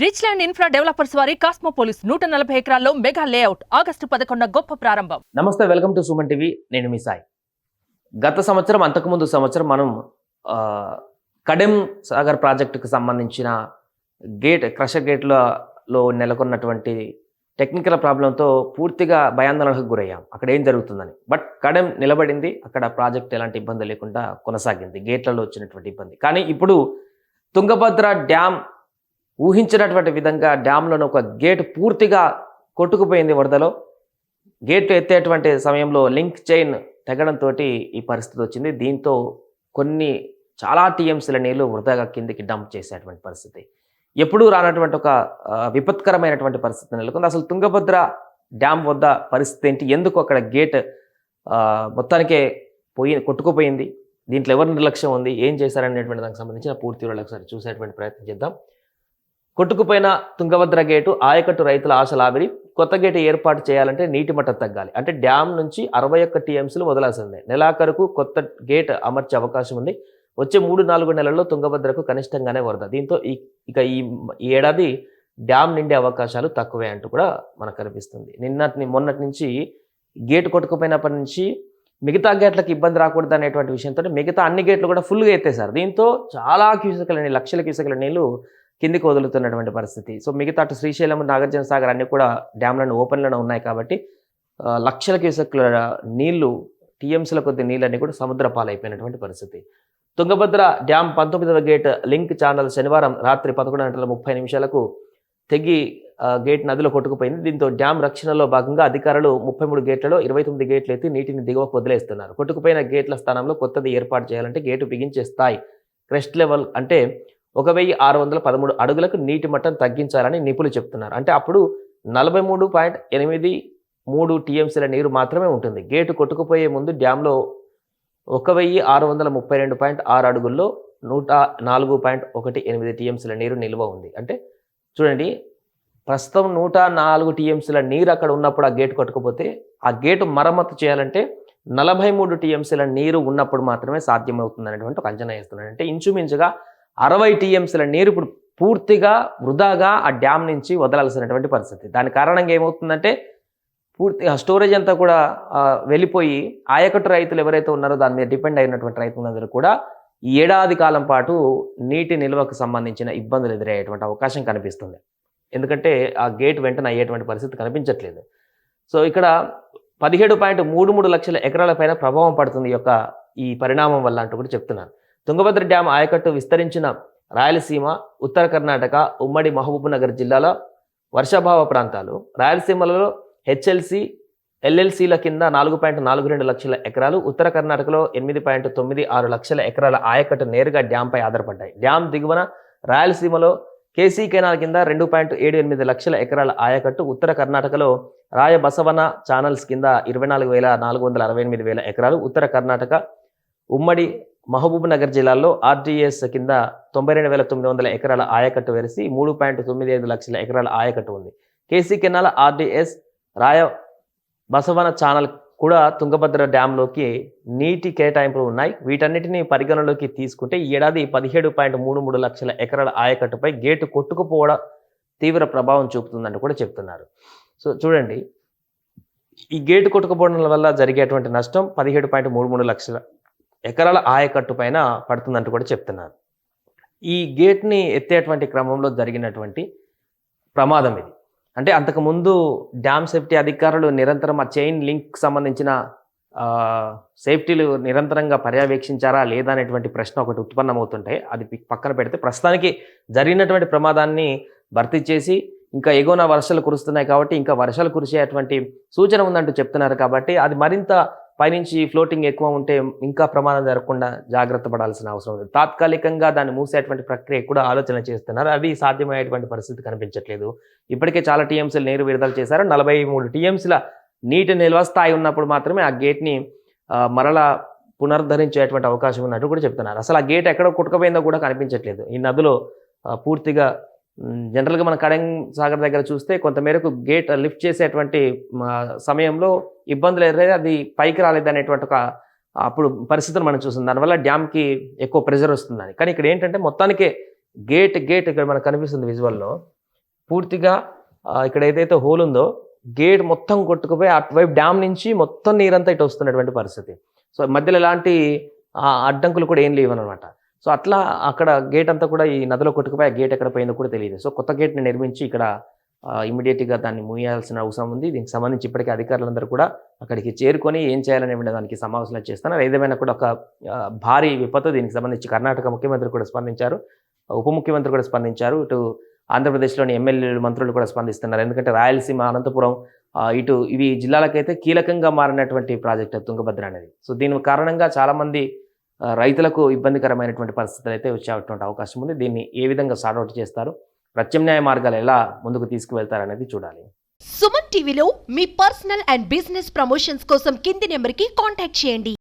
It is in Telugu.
రిచ్ ల్యాండ్ ఇన్ఫ్రా డెవలపర్స్ వారి కాస్మోపోలిస్ 140 ఎకరాల్లో మెగా లేఅవుట్ ఆగస్టు 11 గొప్ప ప్రారంభం. నమస్తే, వెల్కమ్ టు సుమన్ టీవీ. నేను మీ సాయి. గత సంవత్సరం అంతకుముందు సంవత్సరం మనం కడెం సాగర్ ప్రాజెక్టుకు సంబంధించిన క్రషర్ గేట్లో నెలకొన్నటువంటి టెక్నికల్ ప్రాబ్లంతో పూర్తిగా భయాందోళనకు గురయ్యాం. అక్కడ ఏం జరుగుతుందని. బట్ కడెం నిలబడింది. అక్కడ ప్రాజెక్ట్ ఎలాంటి ఇబ్బంది లేకుండా కొనసాగింది. గేట్లలో వచ్చినటువంటి ఇబ్బంది. కానీ ఇప్పుడు తుంగభద్ర డ్యామ్ ఊహించినటువంటి విధంగా డ్యాంలోని ఒక గేటు పూర్తిగా కొట్టుకుపోయింది వరదలో. గేటు ఎత్తేటువంటి సమయంలో లింక్ చైన్ తెగడంతో ఈ పరిస్థితి వచ్చింది. దీంతో చాలా టీఎంసీల నీళ్లు వృధాగా కిందికి డంప్ చేసేటువంటి పరిస్థితి. ఎప్పుడూ రానటువంటి ఒక విపత్కరమైనటువంటి పరిస్థితి నెలకొంది. అసలు తుంగభద్ర డ్యామ్ వద్ద పరిస్థితి ఏంటి, ఎందుకు అక్కడ గేట్ మొత్తానికే కొట్టుకుపోయింది, దీంట్లో ఎవరి నిర్లక్ష్యం ఉంది, ఏం చేశారనేటువంటి దానికి సంబంధించిన పూర్తి వివరాలు ఒకసారి చూసేటువంటి ప్రయత్నం చేద్దాం. కొట్టుకుపోయిన తుంగభద్ర గేటు ఆయకట్టు రైతుల ఆశల ఆవిరి. కొత్త గేటు ఏర్పాటు చేయాలంటే నీటి మట్టం తగ్గాలి. అంటే డ్యామ్ నుంచి 61 టీఎంసీలు వదలాల్సిందే. నెలాఖరుకు కొత్త గేట్ అమర్చే అవకాశం ఉంది. వచ్చే 3-4 నెలల్లో తుంగభద్రకు కనిష్టంగానే వరద. దీంతో ఈ ఏడాది డ్యామ్ నిండే అవకాశాలు తక్కువే అంటూ కూడా మనకు కనిపిస్తుంది. మొన్నటి నుంచి గేటు కొట్టుకుపోయినప్పటి నుంచి మిగతా గేట్లకు ఇబ్బంది రాకూడదు అనేటువంటి విషయంతో మిగతా అన్ని గేట్లు కూడా ఫుల్గా ఎత్తేసారు. దీంతో చాలా లక్షల క్యూసెక్ల నీళ్లు కిందికి వదులుతున్నటువంటి పరిస్థితి. సో మిగతా అటు శ్రీశైలం, నాగార్జున సాగర్ అన్ని కూడా డ్యామ్లను ఓపెన్లోనే ఉన్నాయి కాబట్టి లక్షల క్యూసెక్ల నీళ్లు, టీఎంసీల కొద్ది నీళ్ళన్నీ కూడా సముద్ర పాలైపోయినటువంటి పరిస్థితి. తుంగభద్ర డ్యామ్ 19వ గేట్ లింక్ ఛానల్ శనివారం రాత్రి 11:30 తెగి గేట్ నదిలో కొట్టుకుపోయింది. దీంతో డ్యామ్ రక్షణలో భాగంగా అధికారులు 33 గేట్లలో 29 గేట్లు ఎత్తి నీటిని దిగువకు వదిలేస్తున్నారు. కొట్టుకుపోయిన గేట్ల స్థానంలో కొత్తది ఏర్పాటు చేయాలంటే గేటు బిగించే స్థాయి క్రెస్ట్ లెవెల్ అంటే 1613 అడుగులకు నీటి మట్టం తగ్గించాలని నిపుణులు చెప్తున్నారు. అంటే అప్పుడు 43.83 టీఎంసీల నీరు మాత్రమే ఉంటుంది. గేటు కొట్టుకుపోయే ముందు డ్యాంలో 1632.6 అడుగుల్లో 104.18 టీఎంసీల నీరు నిల్వ ఉంది. అంటే చూడండి, ప్రస్తుతం 104 టీఎంసీల నీరు అక్కడ ఉన్నప్పుడు ఆ గేటు కొట్టుకుపోతే ఆ గేటు మరమ్మతు చేయాలంటే 43 టీఎంసీల నీరు ఉన్నప్పుడు మాత్రమే సాధ్యమవుతుంది అనేటువంటి ఒక అంచనా వేస్తున్నాడు. అంటే ఇంచుమించుగా 60 టీఎంసీల నీరు ఇప్పుడు పూర్తిగా వృధాగా ఆ డ్యామ్ నుంచి వదలాల్సినటువంటి పరిస్థితి. దాని కారణంగా ఏమవుతుందంటే పూర్తిగా స్టోరేజ్ అంతా కూడా వెళ్ళిపోయి ఆయకట్టు రైతులు ఎవరైతే ఉన్నారో దాని మీద డిపెండ్ అయినటువంటి రైతులందరూ కూడా ఈ ఏడాది కాలం పాటు నీటి నిల్వకు సంబంధించిన ఇబ్బందులు ఎదురయ్యేటువంటి అవకాశం కనిపిస్తుంది. ఎందుకంటే ఆ గేట్ వెంటనే అయ్యేటువంటి పరిస్థితి కనిపించట్లేదు. సో ఇక్కడ 17.33 లక్షల ఎకరాల పైన ప్రభావం పడుతుంది ఈ పరిణామం వల్ల అంటూ కూడా చెప్తున్నారు. తుంగభద్ర డ్యామ్ ఆయకట్టు విస్తరించిన రాయలసీమ, ఉత్తర కర్ణాటక, ఉమ్మడి మహబూబ్నగర్ జిల్లాల వర్షాభావ ప్రాంతాలు. రాయలసీమలో హెచ్ఎల్సి, ఎల్ఎల్సీల కింద 4.42 లక్షల ఎకరాలు, ఉత్తర కర్ణాటకలో 8.96 లక్షల ఎకరాల ఆయకట్టు నేరుగా డ్యాంపై ఆధారపడ్డాయి. డ్యామ్ దిగువన రాయలసీమలో కేసీ కెనాల్ కింద 2.78 లక్షల ఎకరాల ఆయకట్టు, ఉత్తర కర్ణాటకలో రాయబసవన ఛానల్స్ కింద 24,468 ఎకరాలు, ఉత్తర కర్ణాటక ఉమ్మడి మహబూబ్నగర్ జిల్లాలో ఆర్డీఎస్ కింద 92,900 ఎకరాల ఆయకట్టు వెరిసి 3.95 లక్షల ఎకరాల ఆయకట్టు ఉంది. కేసీ కెనాల్, ఆర్డీఎస్, రాయ బసవన ఛానల్ కూడా తుంగభద్ర డ్యాంలోకి నీటి కేటాయింపులు ఉన్నాయి. వీటన్నిటిని పరిగణలోకి తీసుకుంటే ఈ ఏడాది 17.33 లక్షల ఎకరాల ఆయకట్టుపై గేటు కొట్టుకుపోవడం తీవ్ర ప్రభావం చూపుతుందంటూ కూడా చెప్తున్నారు. సో చూడండి, ఈ గేటు కొట్టుకుపోవడం వల్ల జరిగేటువంటి నష్టం 17.33 లక్షల ఎకరాల ఆయకట్టు పైన పడుతుందంటూ కూడా చెప్తున్నారు. ఈ గేట్ని ఎత్తేటువంటి క్రమంలో జరిగినటువంటి ప్రమాదం ఇది. అంటే అంతకుముందు డ్యామ్ సేఫ్టీ అధికారులు నిరంతరం ఆ చైన్ లింక్ సంబంధించిన సేఫ్టీలు నిరంతరంగా పర్యవేక్షించారా లేదా అనేటువంటి ప్రశ్న ఒకటి ఉత్పన్నమవుతుంటే అది పక్కన పెడితే ప్రస్తుతానికి జరిగినటువంటి ప్రమాదాన్ని భర్తీ చేసి ఇంకా ఎగువన వర్షాలు కురుస్తున్నాయి కాబట్టి ఇంకా వర్షాలు కురిసేటువంటి సూచన ఉందంటూ చెప్తున్నారు. కాబట్టి అది మరింత పైనుంచి ఫ్లోటింగ్ ఎక్కువ ఉంటే ఇంకా ప్రమాదం జరగకుండా జాగ్రత్త పడాల్సిన అవసరం ఉంది. తాత్కాలికంగా దాన్ని మూసేటువంటి ప్రక్రియ కూడా ఆలోచన చేస్తున్నారు. అది సాధ్యమయ్యేటువంటి పరిస్థితి కనిపించట్లేదు. ఇప్పటికే చాలా టీఎంసీలు నీరు విడుదల చేశారు. 43 టీఎంసీల నీటి నిల్వ స్థాయి ఉన్నప్పుడు మాత్రమే ఆ గేట్ని మరలా పునరుద్ధరించేటువంటి అవకాశం ఉన్నట్టు కూడా చెప్తున్నారు. అసలు ఆ గేట్ ఎక్కడ కొట్టుకుపోయిందో కూడా కనిపించట్లేదు. ఈ నదిలో పూర్తిగా జనరల్గా మన కడెం సాగర్ దగ్గర చూస్తే కొంతమేరకు గేట్ లిఫ్ట్ చేసేటువంటి సమయంలో ఇబ్బందులు ఎదురై అది పైకి రాలేదనేటువంటి అప్పుడు పరిస్థితులు మనం చూస్తుంది. దానివల్ల డ్యామ్కి ఎక్కువ ప్రెజర్ వస్తుందని. కానీ ఇక్కడ ఏంటంటే మొత్తానికే గేట్ ఇక్కడ మనకు కనిపిస్తుంది విజువల్లో. పూర్తిగా ఇక్కడ ఏదైతే హోల్ ఉందో గేట్ మొత్తం కొట్టుకుపోయి అటువైపు డ్యామ్ నుంచి మొత్తం నీరంతా ఇటు వస్తున్నటువంటి పరిస్థితి. సో మధ్యలో ఎలాంటి అడ్డంకులు కూడా ఏం లేవన్నమాట. సో అట్లా అక్కడ గేట్ అంతా కూడా ఈ నదిలో కొట్టుకుపోయి ఆ గేట్ ఎక్కడ పోయిందో కూడా తెలియదు. సో కొత్త గేట్ని నిర్మించి ఇక్కడ ఇమీడియట్గా దాన్ని మూయాల్సిన అవసరం ఉంది. దీనికి సంబంధించి ఇప్పటికే అధికారులందరూ కూడా అక్కడికి చేరుకొని ఏం చేయాలనే దానికి సమావేశాలు చేస్తున్నారు. ఏదేమైనా కూడా ఒక భారీ విపత్తు. దీనికి సంబంధించి కర్ణాటక ముఖ్యమంత్రి కూడా స్పందించారు, ఉప ముఖ్యమంత్రి కూడా స్పందించారు, ఇటు ఆంధ్రప్రదేశ్లోని ఎమ్మెల్యేలు మంత్రులు కూడా స్పందిస్తున్నారు. ఎందుకంటే రాయలసీమ, అనంతపురం ఇటు ఇవి జిల్లాలకైతే కీలకంగా మారినటువంటి ప్రాజెక్ట్ తుంగభద్ర అనేది. సో దీని కారణంగా చాలామంది రైతులకు ఇబ్బందికరమైనటువంటి పరిస్థితులు అయితే వచ్చేటువంటి అవకాశం ఉంది. దీన్ని ఏ విధంగా సార్ట్అవుట్ చేస్తారు, ప్రత్యామ్నాయ మార్గాలు ఎలా ముందుకు తీసుకువెళ్తారనేది చూడాలి. సుమన్ టీవీలో మీ పర్సనల్ అండ్ బిజినెస్ ప్రమోషన్స్ కోసం కింది నెంబర్కి కాంటాక్ట్ చేయండి.